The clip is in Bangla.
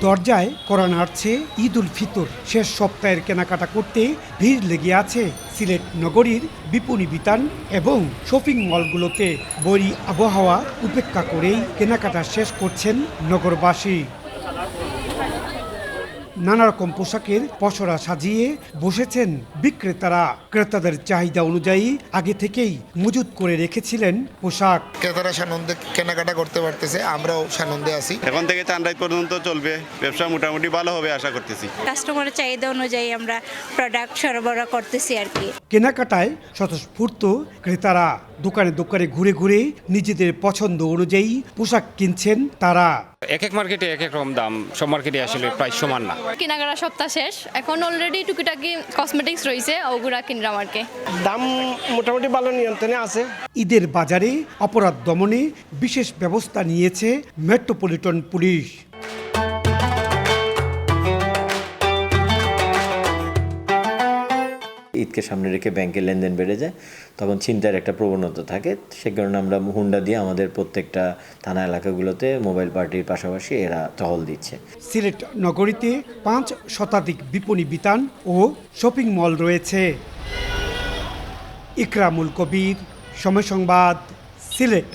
দরজায় কড়া নাড়ছে ঈদ উল ফিতর শেষ সপ্তাহের কেনাকাটা করতে ভিড় লেগে আছে সিলেট নগরীর বিপণী বিতান এবং শপিং মলগুলোতে। বৈরী আবহাওয়া উপেক্ষা করেই কেনাকাটা শেষ করছেন নগরবাসী। নানা রকম পোশাকের পসরা সাজিয়ে বসেছেন বিক্রেতারা। ক্রেতাদের চাহিদা অনুযায়ী আগে থেকেই মজুত করে রেখেছিলেন পোশাক। ক্রেতারা সানন্দে কেনাকাটা করতে পারতেছে, আমরাও সানন্দে আছি। এখন থেকে চাঁদরাত পর্যন্ত চলবে, ব্যবসা মোটামুটি ভালো হবে আশা করতেছি। কাস্টমারের চাহিদা অনুযায়ী আমরা প্রোডাক্ট সরবরাহ করতেছি আর কি। কেনাকাটায় স্বতঃস্ফূর্ত ক্রেতারা দোকানে দোকানে ঘুরে ঘুরে নিজেদের পছন্দ অনুযায়ী পোশাক কিনছেন তারা। এক এক মার্কেটে এক এক রকম দাম, সব মার্কেটে আসলে প্রায় সমান না। কেনাকাটা সপ্তাহ শেষ, এখন অলরেডি টুকিটাকি কসমেটিক্স রয়েছে, ওগুলা কিনলাম আর কি। দাম মোটামুটি ভালো নিয়ন্ত্রণে আছে। ঈদের বাজারে অপরাধ দমনে বিশেষ ব্যবস্থা নিয়েছে মেট্রোপলিটন পুলিশ। ঈদকে সামনে রেখে ব্যাংকের লেনদেন বেড়ে যায়, তখন ছিনতাইয়ের একটা প্রবণতা থাকে। সে কারণে আমরা হুন্ডা দিয়ে আমাদের প্রত্যেকটা থানা এলাকাগুলোতে মোবাইল পার্টির পাশাপাশি এরা টহল দিচ্ছে। সিলেট নগরীতে 5 শতাধিক বিপণী বিতান ও শপিং মল রয়েছে। ইকরামুল কবির, সময় সংবাদ, সিলেট।